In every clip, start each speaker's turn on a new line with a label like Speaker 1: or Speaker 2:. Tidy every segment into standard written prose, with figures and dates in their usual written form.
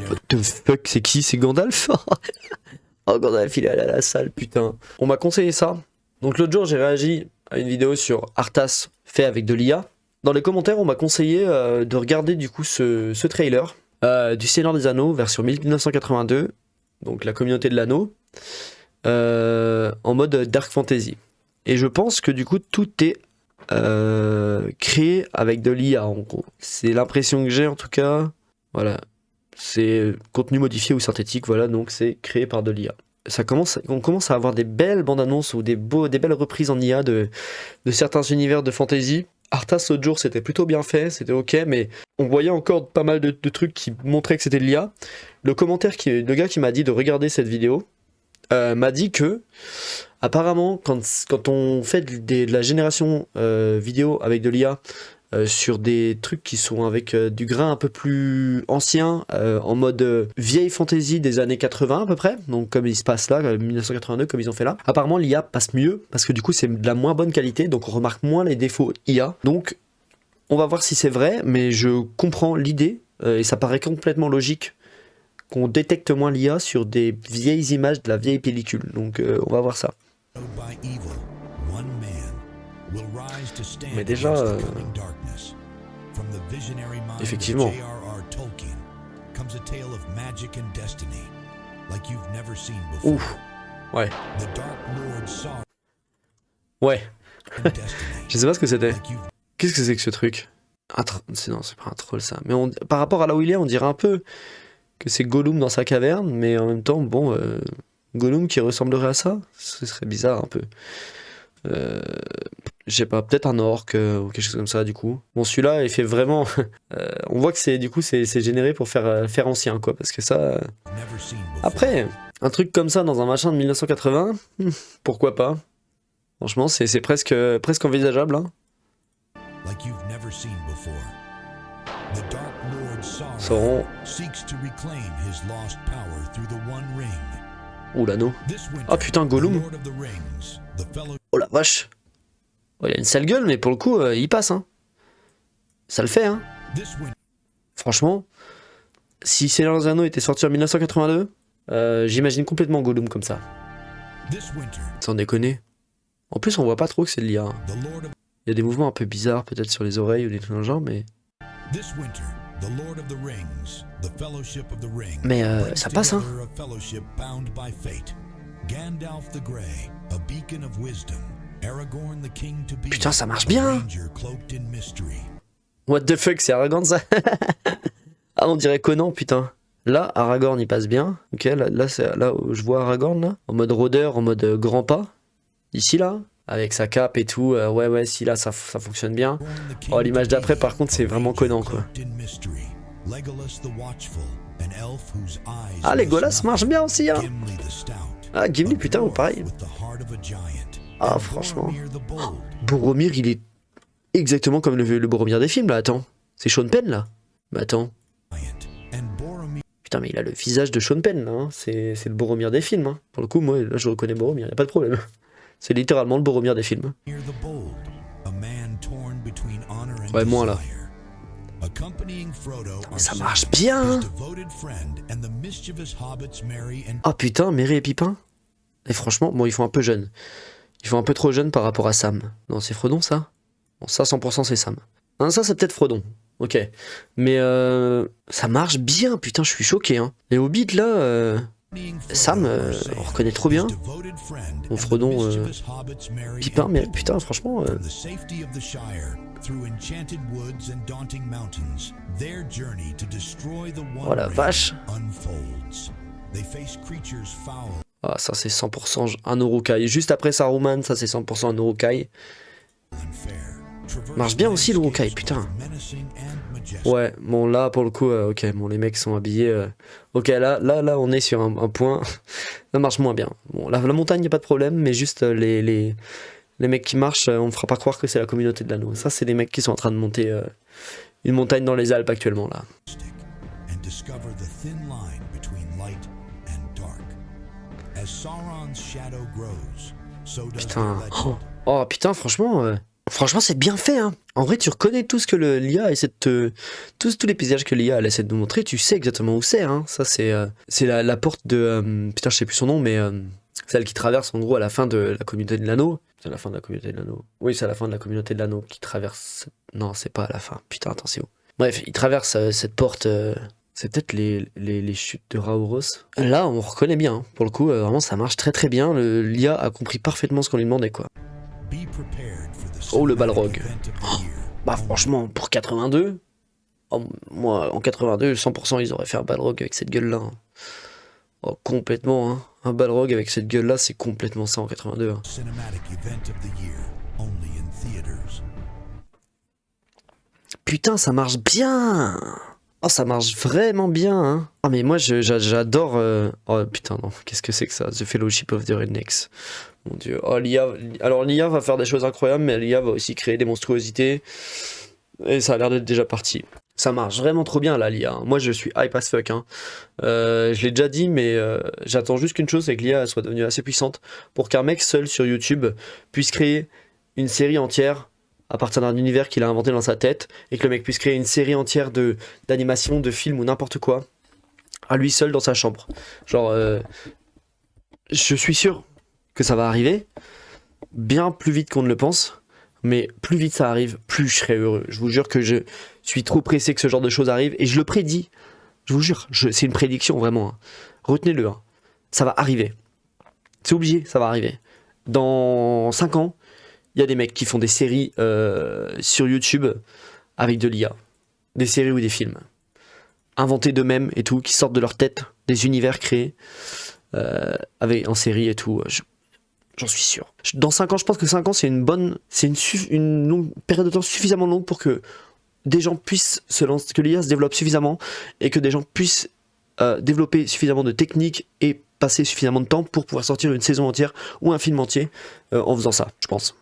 Speaker 1: What the fuck, c'est qui? C'est Gandalf? Oh, Gandalf, il est allé à la salle, putain. On m'a conseillé ça. Donc l'autre jour, j'ai réagi à une vidéo sur Arthas fait avec de l'IA. Dans les commentaires, on m'a conseillé de regarder du coup ce trailer du Seigneur des Anneaux, version 1982, donc la communauté de l'anneau, en mode Dark Fantasy. Et je pense que du coup, tout est créé avec de l'IA, en gros. C'est l'impression que j'ai en tout cas. Voilà. C'est contenu modifié ou synthétique, voilà, donc c'est créé par de l'IA. On commence à avoir des belles bandes annonces ou des belles reprises en IA de certains univers de fantasy. Arthas l'autre jour c'était plutôt bien fait, c'était ok, mais on voyait encore pas mal de trucs qui montraient que c'était de l'IA. Le gars qui m'a dit de regarder cette vidéo m'a dit que apparemment quand on fait de la génération vidéo avec de l'IA sur des trucs qui sont avec du grain un peu plus ancien, en mode vieille fantasy des années 80 à peu près, donc comme il se passe là, 1982 comme ils ont fait là, apparemment l'IA passe mieux, parce que du coup c'est de la moins bonne qualité, donc on remarque moins les défauts IA, donc on va voir si c'est vrai, mais je comprends l'idée, et ça paraît complètement logique qu'on détecte moins l'IA sur des vieilles images de la vieille pellicule, donc on va voir ça. Mais déjà, effectivement. Ouf, ouais. Ouais. Je sais pas ce que c'était. Qu'est-ce que c'est que ce truc? Non, c'est pas un troll ça. Mais par rapport à là où il est, on dirait un peu que c'est Gollum dans sa caverne, mais en même temps, bon, Gollum qui ressemblerait à ça, ce serait bizarre un peu. Je sais pas, peut-être un orc ou quelque chose comme ça du coup. Bon, celui-là il fait vraiment on voit que c'est généré pour faire ancien quoi, parce que ça après un truc comme ça dans un machin de 1980, pourquoi pas. Franchement, c'est presque envisageable hein. Sauron. Oh l'anneau. Ah putain, Gollum. Oh la vache. Oh, il a une sale gueule, mais pour le coup, il passe. Hein. Ça le fait. Hein. Franchement, si Seigneur des Anneaux était sorti en 1982, j'imagine complètement Gollum comme ça. Sans déconner. En plus, on voit pas trop que c'est de l'IA. Hein. Il y a des mouvements un peu bizarres, peut-être sur les oreilles ou des trucs dans le genre, mais... Mais ça passe, hein. Putain, ça marche bien. What the fuck, c'est Aragorn ça. Ah, on dirait Conan, putain. Là, Aragorn il passe bien. Ok, là où je vois Aragorn là, en mode rôdeur, en mode grand pas. Ici là, avec sa cape et tout. Ouais, si là ça fonctionne bien. Oh, l'image d'après, par contre, c'est vraiment Conan quoi. Ah, Legolas marche bien aussi, hein. Ah, Gimli, putain, pareil. Ah, franchement. Oh, Boromir, il est exactement comme le Boromir des films, là, attends. C'est Sean Penn, là. Mais attends. Putain, mais il a le visage de Sean Penn, là. Hein. C'est le Boromir des films. Hein. Pour le coup, moi, là, je reconnais Boromir, y a pas de problème. C'est littéralement le Boromir des films. Ouais, moins, là. Ça marche bien. Ah, putain, Merry et Pipin. Et franchement, bon, ils font un peu jeunes. Ils font un peu trop jeunes par rapport à Sam. Non, c'est Frodon, ça? Bon, ça, 100%, c'est Sam. Non, ça, c'est peut-être Frodon. Ok. Mais ça marche bien, putain, je suis choqué. Hein. Les Hobbits, là... Sam, on reconnaît trop bien. Bon, Frodon... Pipin, mais putain, franchement... Oh la vache. Ah, ça c'est 100% un Uruk-hai. Juste après Saruman, ça c'est 100% un Uruk-hai. Marche bien aussi l'Uruk-hai, putain. Ouais, bon là pour le coup, ok, bon les mecs sont habillés. Ok, là on est sur un point. Ça marche moins bien. Bon, la montagne y a pas de problème, mais juste les mecs qui marchent, on me fera pas croire que c'est la communauté de l'anneau. Ça c'est des mecs qui sont en train de monter une montagne dans les Alpes actuellement là. Putain. Oh putain, franchement, Franchement, c'est bien fait, hein. En vrai, tu reconnais tout ce que l'IA essaie de te... tous les paysages que l'IA elle essaie de nous montrer, tu sais exactement où c'est, hein. Ça, c'est la porte de... putain, je sais plus son nom, mais celle qui traverse, en gros, à la fin de la communauté de l'anneau. C'est la fin de la communauté de l'anneau. Oui, c'est à la fin de la communauté de l'anneau qui traverse... Non, c'est pas à la fin. Putain, attends, c'est où? Bref, il traverse cette porte... C'est peut-être les chutes de Rauros. Là, on reconnaît bien, hein. Pour le coup, vraiment, ça marche très très bien. L'IA a compris parfaitement ce qu'on lui demandait, quoi. Oh, le Balrog. Oh, bah franchement, pour 82, oh, moi, en 82, 100% ils auraient fait un Balrog avec cette gueule-là, hein. Oh, complètement, hein. Un Balrog avec cette gueule-là, c'est complètement ça en 82, hein. Putain, ça marche bien. Oh, ça marche vraiment bien, hein. Oh, mais moi, j'adore... Oh, putain, non. Qu'est-ce que c'est que ça? The Fellowship of the Rednecks. Mon dieu. Oh, l'IA... Alors, l'IA va faire des choses incroyables, mais l'IA va aussi créer des monstruosités. Et ça a l'air d'être déjà parti. Ça marche vraiment trop bien, là, l'IA. Moi, je suis hype as fuck, hein. Je l'ai déjà dit, mais j'attends juste qu'une chose, c'est que l'IA soit devenue assez puissante pour qu'un mec seul sur YouTube puisse créer une série entière à partir d'un univers qu'il a inventé dans sa tête, et que le mec puisse créer une série entière d'animation, de films ou n'importe quoi, à lui seul dans sa chambre. Genre, je suis sûr que ça va arriver, bien plus vite qu'on ne le pense, mais plus vite ça arrive, plus je serai heureux. Je vous jure que je suis trop pressé que ce genre de choses arrive, et je le prédis, je vous jure, c'est une prédiction vraiment, hein. Retenez-le, hein. Ça va arriver. C'est obligé, ça va arriver. Dans 5 ans, il y a des mecs qui font des séries sur YouTube avec de l'IA. Des séries ou des films. Inventés d'eux-mêmes et tout, qui sortent de leur tête, des univers créés en série et tout. J'en suis sûr. Dans 5 ans, je pense que 5 ans, c'est une bonne... C'est une longue période de temps suffisamment longue pour que des gens puissent se lancer, que l'IA se développe suffisamment et que des gens puissent développer suffisamment de techniques et passer suffisamment de temps pour pouvoir sortir une saison entière ou un film entier en faisant ça, je pense.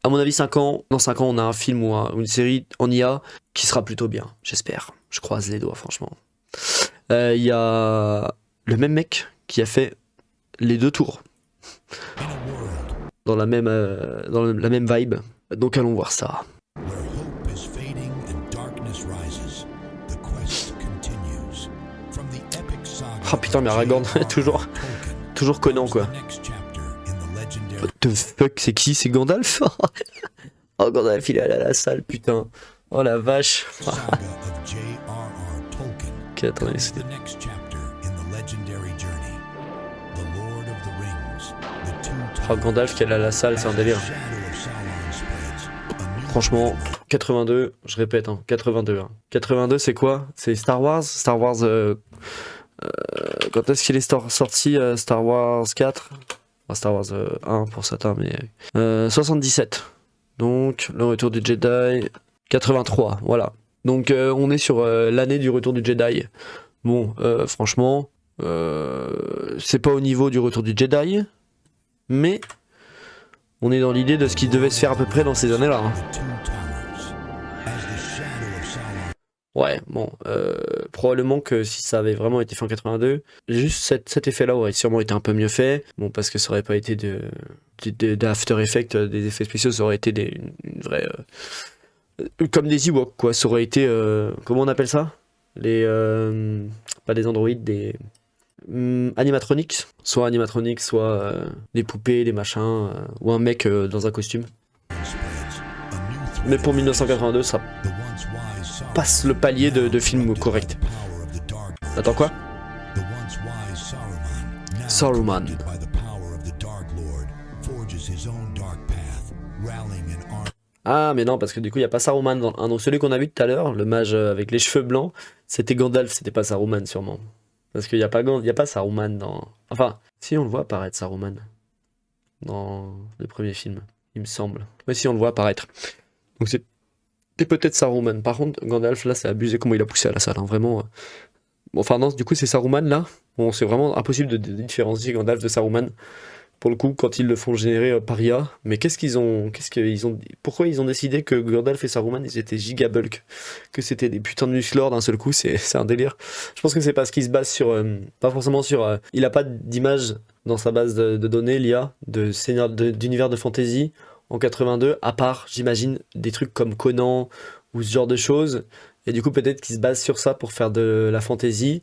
Speaker 1: À mon avis, 5 ans, dans 5 ans, on a un film ou une série en IA qui sera plutôt bien, j'espère. Je croise les doigts, franchement. Il y a le même mec qui a fait les 2 tours. Dans la même vibe. Donc allons voir ça. Oh putain, mais Aragorn, toujours connant, quoi. What the fuck, c'est qui? C'est Gandalf? Oh, Gandalf, il est allé à la salle, putain. Oh la vache. Ok, attendez, c'est... Oh, Gandalf qui est allé à la salle, c'est un délire. Franchement, 82, je répète, hein, 82. Hein. 82, c'est quoi? C'est Star Wars? Star Wars... quand est-ce qu'il est sorti? Star Wars 4? Star Wars 1 pour certains, mais 77. Donc le retour du Jedi 83, voilà. Donc on est sur l'année du retour du Jedi. Bon, franchement, c'est pas au niveau du retour du Jedi, mais on est dans l'idée de ce qui devait se faire à peu près dans ces années-là. Hein. Ouais, bon, probablement que si ça avait vraiment été fait en 82, juste cet effet-là aurait sûrement été un peu mieux fait. Bon, parce que ça aurait pas été d'After Effects, des effets spéciaux, ça aurait été une vraie... comme des Ewoks, quoi. Ça aurait été... comment on appelle ça? Pas des androïdes, des... animatronics. Soit animatronics, soit des poupées, des machins, ou un mec dans un costume. Mais pour 1982, ça passe le palier de film correct. Attends, quoi? Saruman. Ah, mais non, parce que du coup, il n'y a pas Saruman dans un. Donc celui qu'on a vu tout à l'heure, le mage avec les cheveux blancs, c'était Gandalf, c'était pas Saruman, sûrement. Parce qu'il n'y a pas Saruman dans... Enfin, si on le voit apparaître, Saruman. Dans le premier film, il me semble. Mais si on le voit apparaître. Donc c'est peut-être Saruman. Par contre, Gandalf, là, c'est abusé comment il a poussé à la salle, hein, vraiment. Bon, enfin, non, du coup, c'est Saruman, là. Bon, c'est vraiment impossible de différencier Gandalf de Saruman. Pour le coup, quand ils le font générer par IA. Mais pourquoi ils ont décidé que Gandalf et Saruman, ils étaient giga bulk? Que c'était des putains de musclors d'un seul coup, c'est un délire. Je pense que c'est parce qu'il se base sur... pas forcément sur... il a pas d'image dans sa base de données, l'IA, d'univers de fantasy, en 82, à part, j'imagine, des trucs comme Conan ou ce genre de choses. Et du coup, peut-être qu'il se base sur ça pour faire de la fantasy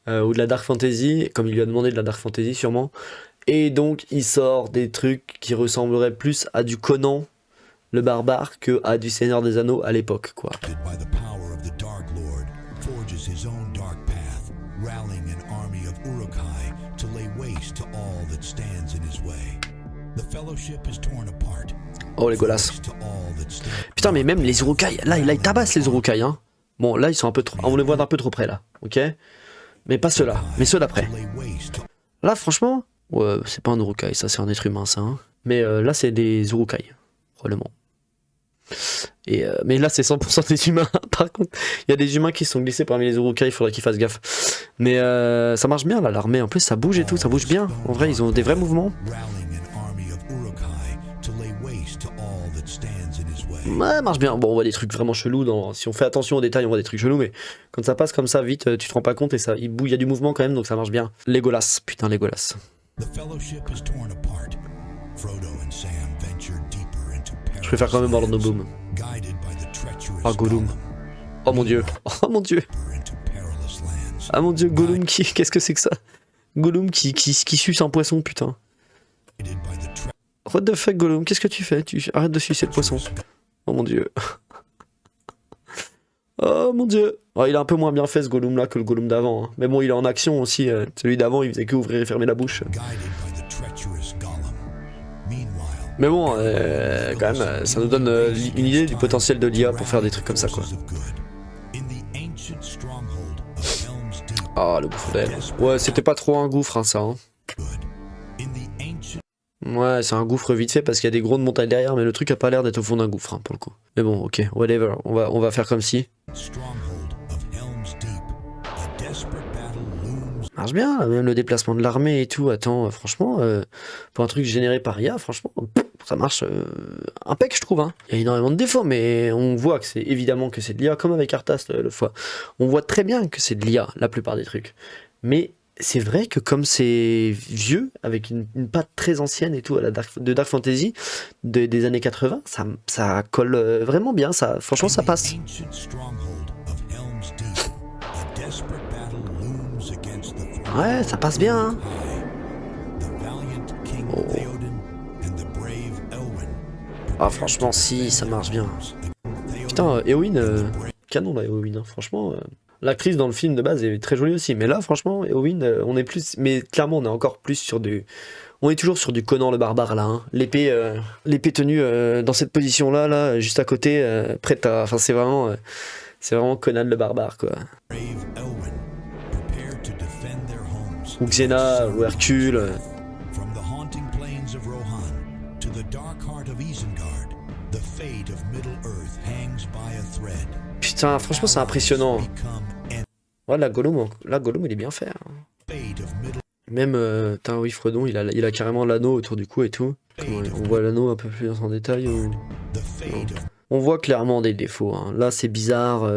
Speaker 1: ou de la dark fantasy, comme il lui a demandé de la dark fantasy sûrement. Et donc, il sort des trucs qui ressembleraient plus à du Conan, le barbare, que à du Seigneur des Anneaux à l'époque, quoi. Oh, les Legolas. Putain, mais même les Uruk-hai, là ils tabassent les Uruk-hai, hein. Bon, là, ils sont un peu trop... on les voit d'un peu trop près, là, ok. Mais pas ceux-là, mais ceux d'après. Là, franchement, ouais, c'est pas un Uruk-hai, ça, c'est un être humain, ça. Hein. Mais là, c'est des Uruk-hai, probablement. Et mais là, c'est 100% des humains. Par contre, il y a des humains qui sont glissés parmi les Uruk-hai, il faudrait qu'ils fassent gaffe. Mais ça marche bien, là, l'armée. En plus, ça bouge et tout, ça bouge bien. En vrai, ils ont des vrais mouvements. Ouais, marche bien. Bon, on voit des trucs vraiment chelous. Si on fait attention aux détails, on voit des trucs chelous. Mais quand ça passe comme ça vite, tu te rends pas compte et ça, il y a du mouvement quand même, donc ça marche bien. Legolas, putain, Legolas. Je préfère quand même Orlando Bloom. Oh, Gollum. Oh mon dieu. Oh mon dieu. Ah mon dieu, Gollum qui... Qu'est-ce que c'est que ça? Gollum qui suce un poisson, putain. What the fuck, Gollum? Qu'est-ce que tu fais? Arrête de sucer le poisson. Oh mon dieu. Oh mon dieu. Oh, il a un peu moins bien fait ce Gollum là que le Gollum d'avant. Hein. Mais bon, il est en action aussi. Celui d'avant, il faisait que ouvrir et fermer la bouche. Mais bon, quand même, ça nous donne une idée du potentiel de l'IA pour faire des trucs comme ça, quoi. Ah, le gouffre d'Helm. Ouais, c'était pas trop un gouffre, hein, ça. Hein. Ouais, c'est un gouffre vite fait parce qu'il y a des grosses montagnes derrière, mais le truc a pas l'air d'être au fond d'un gouffre, hein, pour le coup. Mais bon, ok, whatever, on va faire comme si. Marche bien, même le déplacement de l'armée et tout, attends, franchement, pour un truc généré par IA, franchement, ça marche impec, je trouve. Hein. Il y a énormément de défauts, mais on voit que c'est évidemment que c'est de l'IA, comme avec Arthas le fois. On voit très bien que c'est de l'IA, la plupart des trucs. Mais c'est vrai que comme c'est vieux, avec une patte très ancienne et tout, à la de Dark Fantasy des années 80, ça colle vraiment bien, ça, franchement ça passe. Ouais, ça passe bien. Hein. Oh. Ah franchement si, ça marche bien. Putain, Éowyn, canon là Éowyn, hein. Franchement... L'actrice dans le film de base est très jolie aussi, mais là franchement, Éowyn, on est plus... Mais clairement, on est encore plus sur du... On est toujours sur du Conan le barbare là, hein. L'épée tenue dans cette position là, juste à côté, prête à... Enfin c'est vraiment Conan le barbare quoi. Ou Xena, ou Hercule... Putain, franchement c'est impressionnant. Ouais, la Gollum il est bien fait. Hein. Même oui, Fredon, il a carrément l'anneau autour du cou et tout. On voit l'anneau un peu plus en détail. Ou... On voit clairement des défauts. Hein. Là c'est bizarre,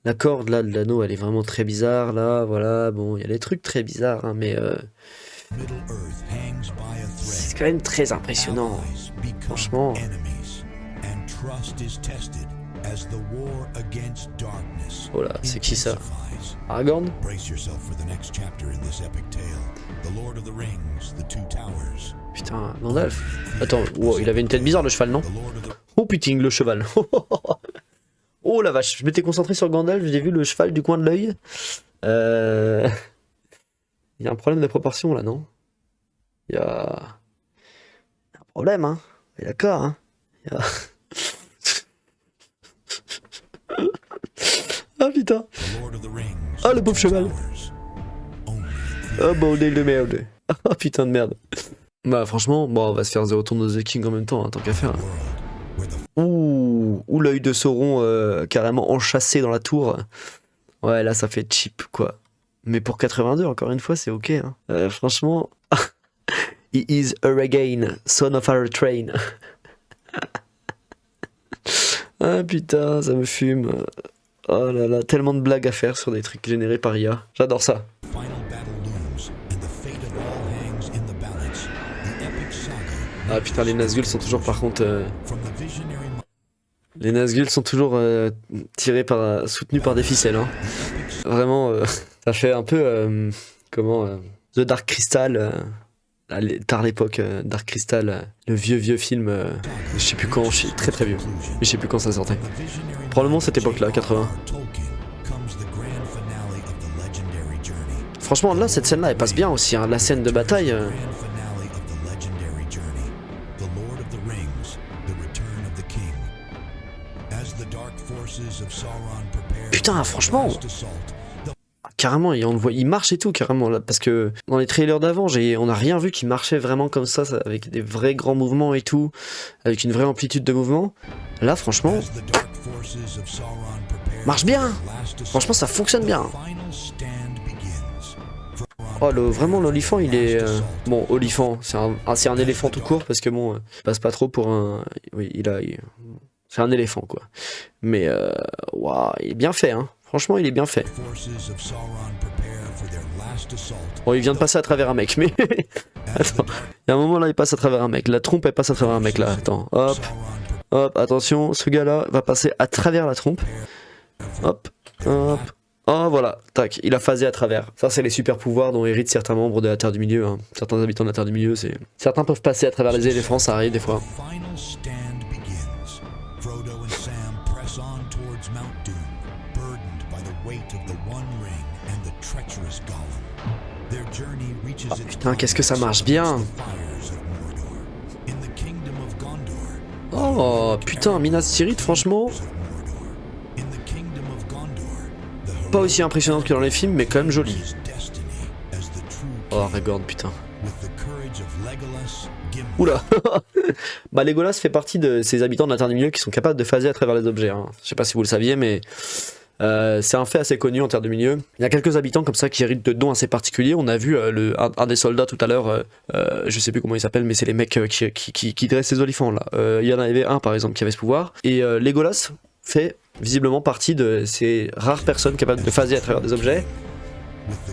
Speaker 1: la corde là de l'anneau elle est vraiment très bizarre. Là, voilà, bon, il y a des trucs très bizarres, hein, mais c'est quand même très impressionnant. Franchement. Oh là, c'est qui ça? Aragorn? Putain, Gandalf. Attends, wow, il avait une tête bizarre le cheval, non? Oh putain, le cheval. Oh la vache, je m'étais concentré sur Gandalf, j'ai vu le cheval du coin de l'œil. Il y a un problème de proportion là, non? Il y a un problème, hein? D'accord, hein? Il y a... Ah putain. Ah le pauvre cheval. Ah bordel de merde. Ah putain de merde. Bah franchement, bon on va se faire The Return of the King en même temps, hein, tant qu'à faire. Ouh, l'œil de Sauron carrément enchâssé dans la tour. Ouais là ça fait cheap quoi. Mais pour 82 encore une fois c'est ok. Hein. Franchement. He is Aragain, son of our train. Ah putain, ça me fume. Oh là là, tellement de blagues à faire sur des trucs générés par IA. J'adore ça. Ah putain, les Nazgûl sont toujours par contre... Les Nazgûl sont toujours tirés par... soutenus par des ficelles, hein. Vraiment, ça fait un peu... The Dark Crystal... tard l'époque, Dark Crystal, le vieux film, je sais plus quand, je suis très vieux, mais je sais plus quand ça sortait. Probablement cette époque-là, 80. Franchement, là, cette scène-là, elle passe bien aussi, hein. La scène de bataille... Putain, franchement... Carrément, on le voit, il marche et tout, carrément, là, parce que dans les trailers d'avant, on n'a rien vu qui marchait vraiment comme ça, avec des vrais grands mouvements et tout, avec une vraie amplitude de mouvement. Là, franchement, marche bien. Franchement, ça fonctionne bien. Oh, vraiment, l'olifant, il est... Bon, olifant, c'est un éléphant tout court, parce que bon, il passe pas trop pour un... Oui, c'est un éléphant, quoi. Mais, waouh, il est bien fait, hein. Franchement, il est bien fait. Bon, il vient de passer à travers un mec, mais... Attends, il y a un moment là, il passe à travers un mec. La trompe, elle passe à travers un mec, là. Attends, hop. Hop, attention, ce gars-là va passer à travers la trompe. Hop, hop. Oh, voilà, tac, il a phasé à travers. Ça, c'est les super pouvoirs dont héritent certains membres de la Terre du Milieu. Hein. Certains habitants de la Terre du Milieu, c'est... Certains peuvent passer à travers les éléphants, ça arrive des fois. Oh, putain, qu'est-ce que ça marche bien. Oh, putain, Minas Tirith, franchement... Pas aussi impressionnante que dans les films, mais quand même jolie. Oh, Aragorn, putain. Oula. Bah, Legolas fait partie de ces habitants de la Terre du Milieu qui sont capables de phaser à travers les objets. Hein. Je sais pas si vous le saviez, mais... c'est un fait assez connu en Terre du Milieu. Il y a quelques habitants comme ça qui héritent de dons assez particuliers. On a vu un des soldats tout à l'heure, je sais plus comment il s'appelle, mais c'est les mecs qui dressent les olifants là. Il y en avait un par exemple qui avait ce pouvoir. Et Legolas fait visiblement partie de ces rares personnes capables de phaser à travers des objets.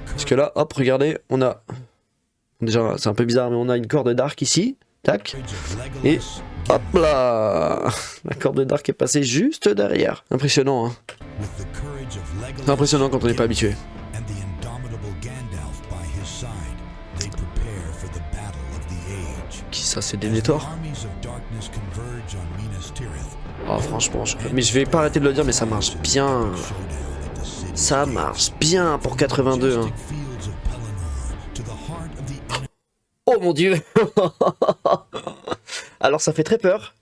Speaker 1: Parce que là, hop, regardez, on a... Déjà, c'est un peu bizarre, mais on a une corde d'arc ici. Tac. Et hop là, la corde d'arc est passée juste derrière. Impressionnant, hein. C'est impressionnant quand on n'est pas habitué. Qui ça, c'est Denethor? Oh, franchement, mais je vais pas arrêter de le dire, mais ça marche bien. Ça marche bien pour 82. Hein. Oh mon dieu. Alors ça fait très peur.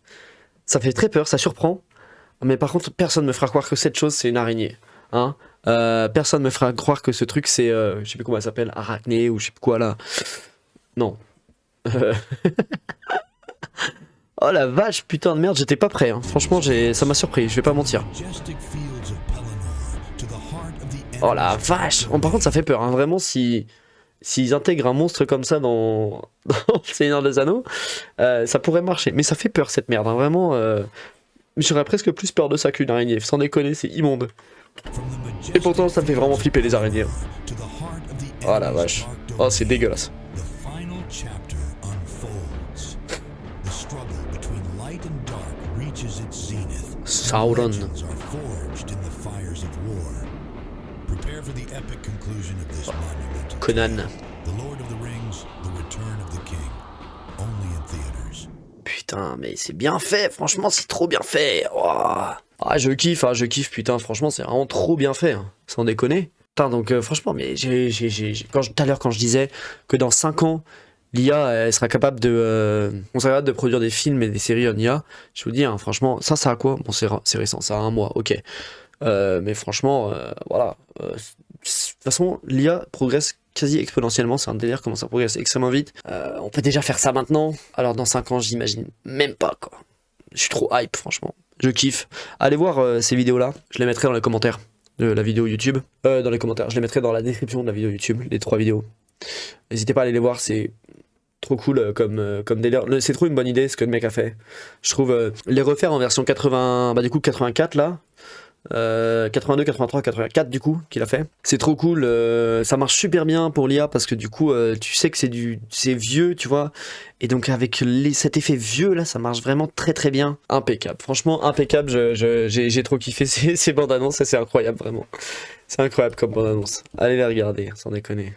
Speaker 1: Ça fait très peur, ça surprend. Mais par contre, personne me fera croire que cette chose, c'est une araignée. Hein, personne me fera croire que ce truc, c'est... je sais plus comment elle s'appelle, arachné ou je sais plus quoi là. Non. Oh la vache, putain de merde, j'étais pas prêt. Hein. Franchement, ça m'a surpris, je vais pas mentir. Oh la vache. Oh, par contre, ça fait peur. Hein. Vraiment, s'ils intègrent un monstre comme ça dans le Seigneur des Anneaux, ça pourrait marcher. Mais ça fait peur cette merde. Hein. Vraiment, j'aurais presque plus peur de ça qu'une araignée. Sans déconner, c'est immonde. Et pourtant, ça me fait vraiment flipper les araignées. Oh la vache. Oh, c'est dégueulasse. Sauron. Conan. Putain, mais c'est bien fait, franchement, c'est trop bien fait. Oh. Ah, je kiffe, putain, franchement, c'est vraiment trop bien fait, hein. Sans déconner. Putain, donc franchement, mais tout à l'heure, quand je disais que dans 5 ans, l'IA, elle sera capable on sera capable de produire des films et des séries en IA, je vous dis, hein, franchement, ça a quoi? Bon, c'est récent, ça a 1 mois, ok. Mais franchement, voilà. De toute façon, l'IA progresse quasi exponentiellement, c'est un délire comment ça progresse extrêmement vite. On peut déjà faire ça maintenant, alors dans 5 ans, j'imagine même pas, quoi. Je suis trop hype, franchement. Je kiffe. Allez voir ces vidéos-là, je les mettrai dans les commentaires de la vidéo YouTube. Dans les commentaires, je les mettrai dans la description de la vidéo YouTube, les 3 vidéos. N'hésitez pas à aller les voir, c'est trop cool comme délire. C'est trop une bonne idée ce que le mec a fait. Je trouve les refaire en version 80, bah du coup 84 là, 82, 83, 84 du coup qu'il a fait. C'est trop cool, ça marche super bien pour l'IA parce que du coup tu sais que c'est vieux, tu vois. Et donc avec cet effet vieux là, ça marche vraiment très très bien. Impeccable, franchement impeccable, j'ai trop kiffé ces bandes annonces, c'est incroyable vraiment. C'est incroyable comme bande annonce. Allez les regarder, sans déconner.